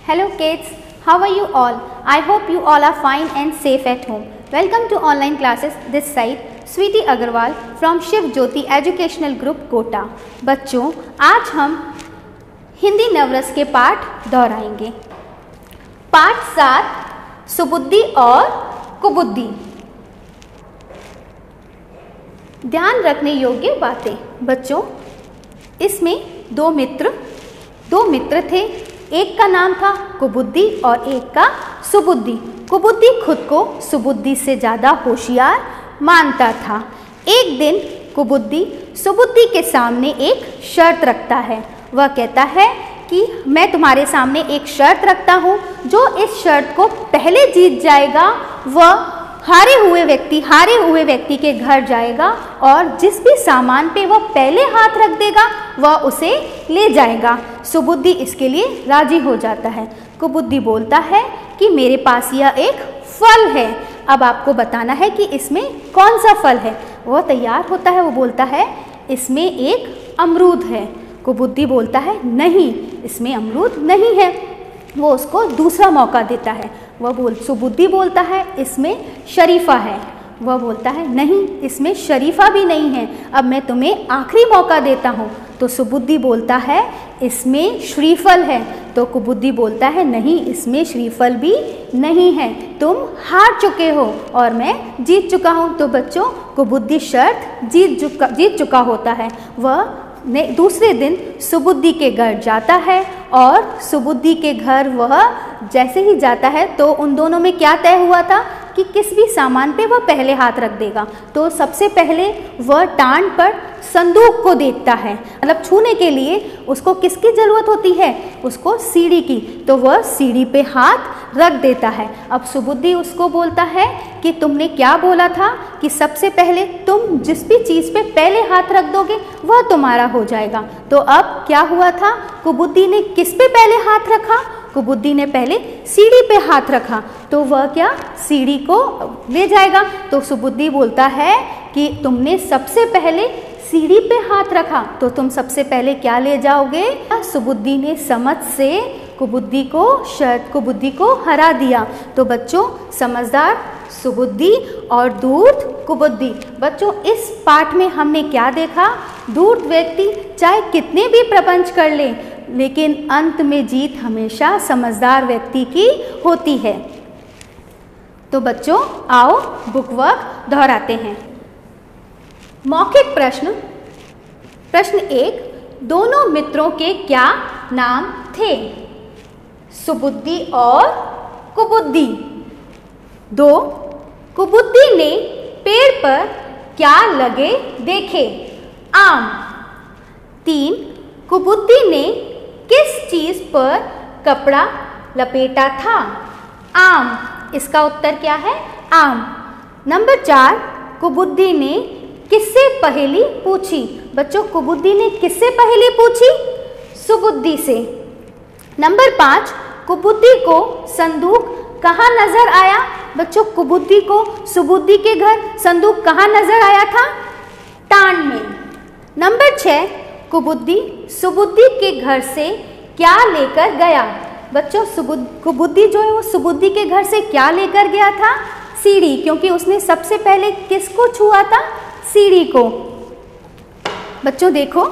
Hello kids, how are you all? I hope you all are fine and safe at home. Welcome to online classes. This side Sweety Agarwal from Shiv Jyoti Educational Group Kota. बच्चों, आज हम हिंदी नवरस के पाठ दोहराएंगे। पाठ 7 सुबुद्धि और कुबुद्धि। ध्यान रखने योग्य बातें। बच्चों, इसमें दो मित्र थे। एक का नाम था कुबुद्धि और एक का सुबुद्धि। कुबुद्धि खुद को सुबुद्धि से ज़्यादा होशियार मानता था। एक दिन कुबुद्धि सुबुद्धि के सामने एक शर्त रखता है। वह कहता है कि मैं तुम्हारे सामने एक शर्त रखता हूँ, जो इस शर्त को पहले जीत जाएगा वह हारे हुए व्यक्ति के घर जाएगा और जिस भी सामान पे वह पहले हाथ रख देगा वह उसे ले जाएगा। सुबुद्धि इसके लिए राजी हो जाता है। कुबुद्धि बोलता है कि मेरे पास यह एक फल है, अब आपको बताना है कि इसमें कौन सा फल है। वह तैयार होता है, वो बोलता है इसमें एक अमरूद है। कुबुद्धि बोलता है नहीं, इसमें अमरूद नहीं है। वो उसको दूसरा मौका देता है। सुबुद्धि बोलता है इसमें शरीफा है। वह बोलता है नहीं, इसमें शरीफा भी नहीं है, अब मैं तुम्हें आखिरी मौका देता हूँ। तो सुबुद्धि बोलता है इसमें श्रीफल है। तो कुबुद्धि बोलता है नहीं, इसमें श्रीफल भी नहीं है, तुम हार चुके हो और मैं जीत चुका हूँ। तो बच्चों, कुबुद्धि शर्त जीत चुका होता है। वह दूसरे दिन सुबुद्धि के घर जाता है और सुबुद्धि के घर वह जैसे ही जाता है तो उन दोनों में क्या तय हुआ था कि किस भी सामान पे वह पहले हाथ रख देगा। तो सबसे पहले वह टांड पर संदूक को देखता है, मतलब छूने के लिए उसको किसकी ज़रूरत होती है, उसको सीढ़ी की। तो वह सीढ़ी पे हाथ रख देता है। अब सुबुद्धि उसको बोलता है कि तुमने क्या बोला था कि सबसे पहले तुम जिस भी चीज़ पे पहले हाथ रख दोगे वह तुम्हारा हो जाएगा। तो अब क्या हुआ था, कुबुद्धि ने किस पे पहले हाथ रखा, कुबुद्धि ने पहले सीढ़ी पे हाथ रखा। तो वह क्या सीढ़ी को ले जाएगा। तो सुबुद्धि बोलता है कि तुमने सबसे पहले सीढ़ी पे हाथ रखा तो तुम सबसे पहले क्या ले जाओगे। सुबुद्धि ने समझ से कुबुद्धि को हरा दिया। तो बच्चों, समझदार सुबुद्धि और धूर्त कुबुद्धि। बच्चों, इस पाठ में हमने क्या देखा, धूर्त व्यक्ति चाहे कितने भी प्रपंच कर ले लेकिन अंत में जीत हमेशा समझदार व्यक्ति की होती है। तो बच्चों, आओ बुक वर्क दोहराते हैं। मौखिक प्रश्न। प्रश्न 1, दोनों मित्रों के क्या नाम थे? सुबुद्धि और कुबुद्धि। 2, कुबुद्धि ने पेड़ पर क्या लगे देखे? आम। 3, कुबुद्धि ने किस चीज पर कपड़ा लपेटा था? आम। इसका उत्तर क्या है? आम। नंबर 4, कुबुद्धि ने किससे पहेली पूछी? बच्चों, कुबुद्धि ने किससे पहेली पूछी? सुबुद्धि से। नंबर 5, कुबुद्धि को संदूक कहाँ नजर आया? बच्चों, कुबुद्धि को सुबुद्धि के घर संदूक कहाँ नजर आया था? टांड में। नंबर 6, कुबुद्धि सुबुद्धि के घर से क्या लेकर गया? बच्चों, कुबुद्धि जो है वो सुबुद्धि के घर से क्या लेकर गया था? सीढ़ी, क्योंकि उसने सबसे पहले किसको छुआ था? सीढ़ी को। बच्चों देखो,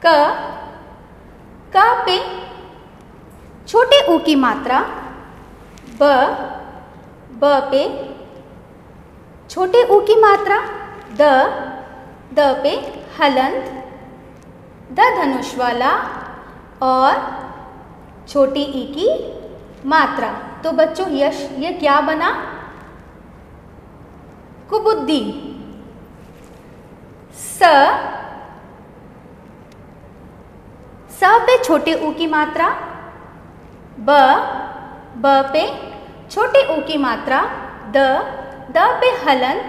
क पे छोटे ऊ की मात्रा, ब पे छोटे ऊ की मात्रा, द पे हलंत, द धनुष वाला और छोटी ई की मात्रा। तो बच्चों, ये क्या बना? कुबुद्धि। स पे छोटे ऊ की मात्रा, ब पे छोटे ऊ की मात्रा, द पे हलंत,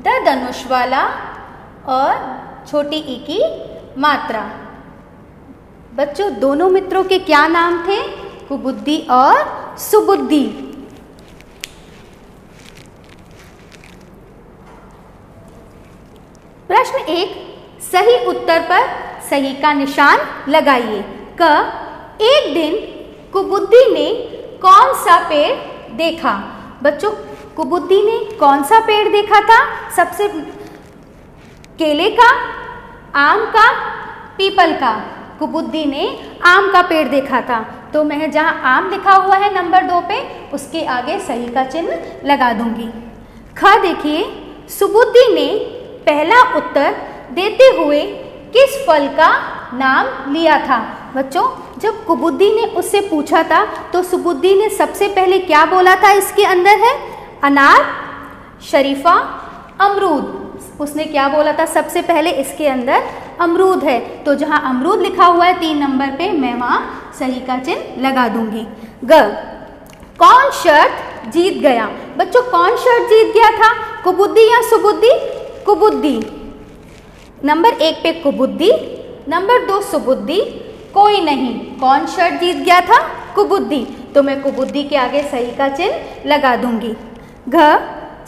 द धनुष वाला और छोटी ई की मात्रा। बच्चों, दोनों मित्रों के क्या नाम थे? कुबुद्धि और सुबुद्धि। प्रश्न 1, सही उत्तर पर सही का निशान लगाइए। क, एक दिन कुबुद्दी ने कौन सा पेड़ देखा? बच्चों, कुबुद्दी ने कौन सा पेड़ देखा था? सबसे केले का, आम का, पीपल का? कुबुद्दी ने आम का पेड़ देखा था। तो मैं जहाँ आम लिखा हुआ है नंबर 2 पे, उसके आगे सही का चिन्ह लगा दूंगी। ख देखिए, सुबुद्धि ने पहला उत्तर देते हुए किस फल का नाम लिया था? बच्चों, जब कुबुद्दी ने उससे पूछा था तो सुबुद्धि ने सबसे पहले क्या बोला था? इसके अंदर है अनार, शरीफा, अमरूद। उसने क्या बोला था सबसे पहले? इसके अंदर अमरूद है। तो जहाँ अमरूद लिखा हुआ है 3 नंबर पे, मैं वहाँ सही का चिन्ह लगा दूंगी। ग, कौन शर्त जीत गया? बच्चों, कौन शर्त जीत गया था? कुबुद्दी या सुबुद्धि? कुबुद्दी। नंबर 1 पे कुबुद्दी, नंबर 2 सुबुद्धि, कोई नहीं। कौन शर्त जीत गया था? कुबुद्दी। तो मैं कुबुद्दी के आगे सही का चिन्ह लगा दूंगी। घ,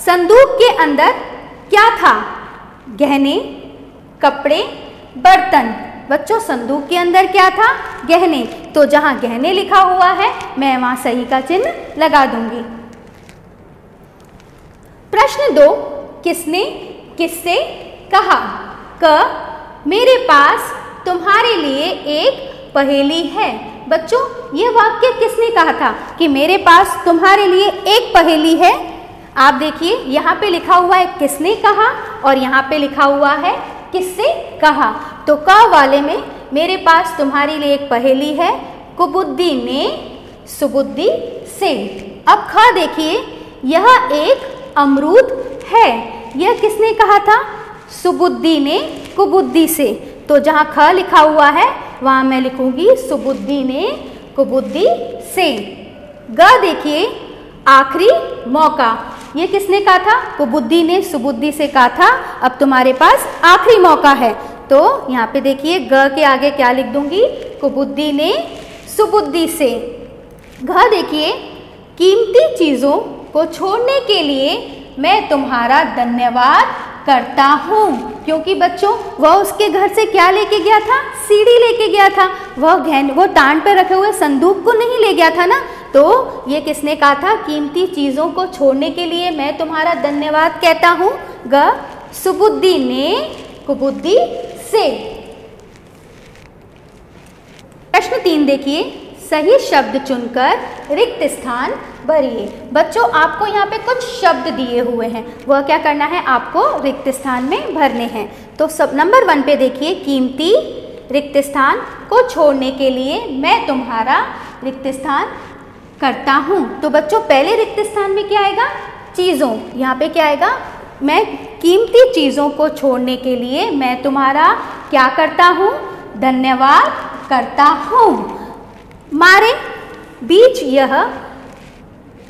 संदूक के अंदर क्या था? गहने, कपड़े, बर्तन। बच्चों, संदूक के अंदर क्या था? गहने। तो जहाँ गहने लिखा हुआ है मैं वहाँ सही का चिन्ह लगा दूंगी। प्रश्न 2, किसने किससे कहा? क, मेरे पास तुम्हारे लिए एक पहेली है। बच्चों, ये वाक्य किसने कहा था कि मेरे पास तुम्हारे लिए एक पहेली है? आप देखिए, यहाँ पे लिखा हुआ है किसने कहा और यहाँ पे लिखा हुआ है किससे कहा। तो क वाले में मेरे पास तुम्हारे लिए एक पहेली है, कुबुद्दी ने सुबुद्धि से। अब ख देखिए, यह एक अमरूद है। यह किसने कहा था? सुबुद्धि ने कुबुद्दी से। तो जहाँ ख लिखा हुआ है वहाँ मैं लिखूंगी सुबुद्धि ने कुबुद्दी से। ग देखिए, आखिरी मौका। ये किसने कहा था? कुबुद्दी ने सुबुद्धि से कहा था अब तुम्हारे पास आखिरी मौका है। तो यहाँ पे देखिए, ग के आगे क्या लिख दूंगी? कुबुद्दी ने सुबुद्धि से। घ देखिए, कीमती चीज़ों को छोड़ने के लिए मैं तुम्हारा धन्यवाद करता हूँ। क्योंकि बच्चों, वह उसके घर से क्या लेके गया था? सीढ़ी लेके गया था। वो टांड पे रखे हुए संदूक को नहीं ले गया था ना। तो ये किसने कहा था? कीमती चीज़ों को छोड़ने के लिए मैं तुम्हारा धन्यवाद कहता हूँ। ग, सुबुद्धि ने कुबुद्दी से। प्रश्न 3 देखिए, सही शब्द चुनकर रिक्त स्थान भरिए। बच्चों, आपको यहाँ पे कुछ शब्द दिए हुए हैं, वह क्या करना है? आपको रिक्त स्थान में भरने हैं। तो सब नंबर 1 पे देखिए, कीमती रिक्त स्थान को छोड़ने के लिए मैं तुम्हारा रिक्त स्थान करता हूँ। तो बच्चों, पहले रिक्त स्थान में क्या आएगा? चीज़ों। यहाँ पे क्या आएगा? मैं कीमती चीज़ों को छोड़ने के लिए मैं तुम्हारा क्या करता हूँ? धन्यवाद करता हूँ। मारे बीच यह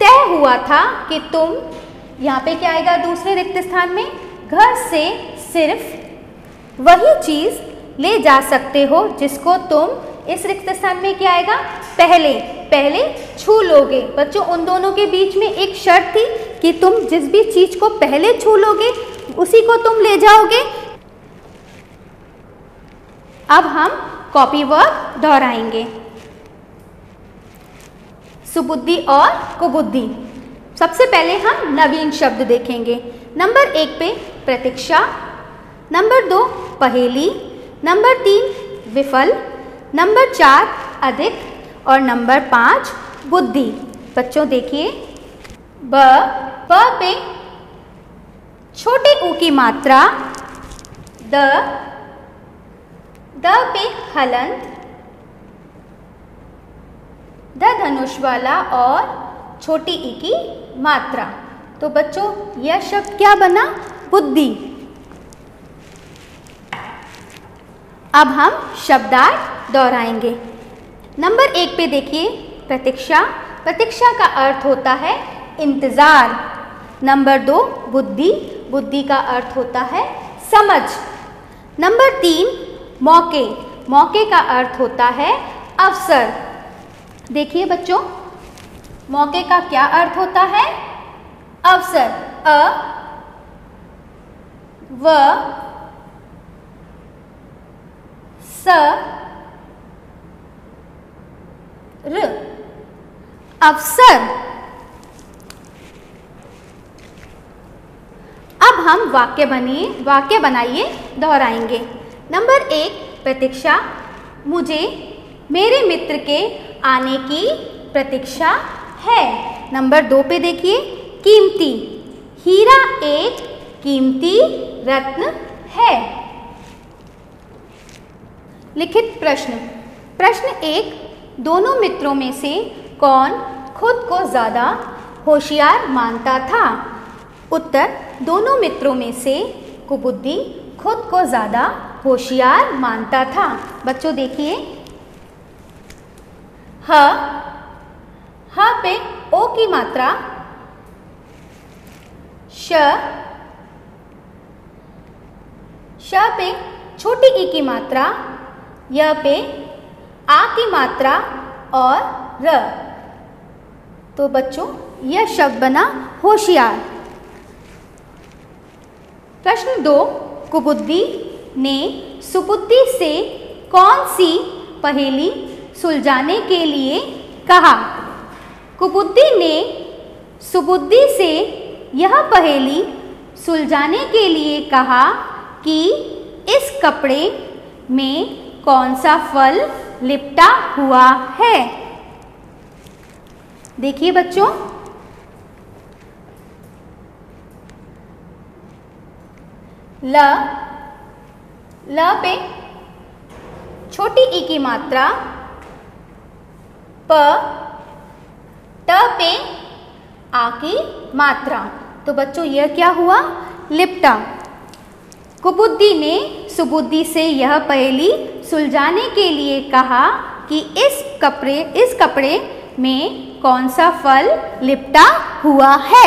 तय हुआ था कि तुम, यहाँ पे क्या आएगा दूसरे रिक्त स्थान में? घर से सिर्फ वही चीज़ ले जा सकते हो जिसको तुम, इस रिक्त स्थान में क्या आएगा? पहले छू लोगे। बच्चों, उन दोनों के बीच में एक शर्त थी कि तुम जिस भी चीज़ को पहले छू लोगे उसी को तुम ले जाओगे। अब हम कॉपी वर्क दोहराएंगे। सुबुद्धि और कुबुद्धि। सबसे पहले हम नवीन शब्द देखेंगे। नंबर 1 पे प्रतीक्षा, नंबर 2 पहेली, नंबर 3 विफल, नंबर 4 अधिक और नंबर 5 बुद्धि। बच्चों देखिए, ब पे छोटे ऊ की मात्रा, द पे हलंत, द धनुष वाला और छोटी ई की मात्रा। तो बच्चों, यह शब्द क्या बना? बुद्धि। अब हम शब्दार्थ दोहराएंगे। नंबर 1 पे देखिए, प्रतीक्षा। प्रतीक्षा का अर्थ होता है इंतजार। नंबर 2 बुद्धि। बुद्धि का अर्थ होता है समझ। नंबर 3 मौके। मौके का अर्थ होता है अवसर। देखिए बच्चों, मौके का क्या अर्थ होता है? अवसर। व स र, अवसर। अब हम वाक्य बनाइए, दोहराएंगे। नंबर 1 प्रतीक्षा, मुझे मेरे मित्र के आने की प्रतीक्षा है। नंबर 2 पे देखिए, कीमती, हीरा एक कीमती रत्न है। लिखित प्रश्न। प्रश्न 1, दोनों मित्रों में से कौन खुद को ज़्यादा होशियार मानता था? उत्तर, दोनों मित्रों में से कुबुद्धि खुद को ज़्यादा होशियार मानता था। बच्चों देखिए, ह पे ओ की मात्रा, श पे छोटी ई की मात्रा, य पे आ की मात्रा और र। तो बच्चों यह शब्द बना होशियार। प्रश्न 2, कुबुद्धि ने सुबुद्धि से कौन सी पहेली सुलझाने के लिए कहा? कुबुद्धि ने सुबुद्धि से यह पहेली सुलझाने के लिए कहा कि इस कपड़े में कौन सा फल लिपटा हुआ है? देखिए बच्चों, ल पे छोटी ई की मात्रा, प, ट पे आ की मात्रा। तो बच्चों यह क्या हुआ? लिपटा। कुबुद्धि ने सुबुद्धि से यह पहेली सुलझाने के लिए कहा कि इस कपड़े में कौन सा फल लिपटा हुआ है।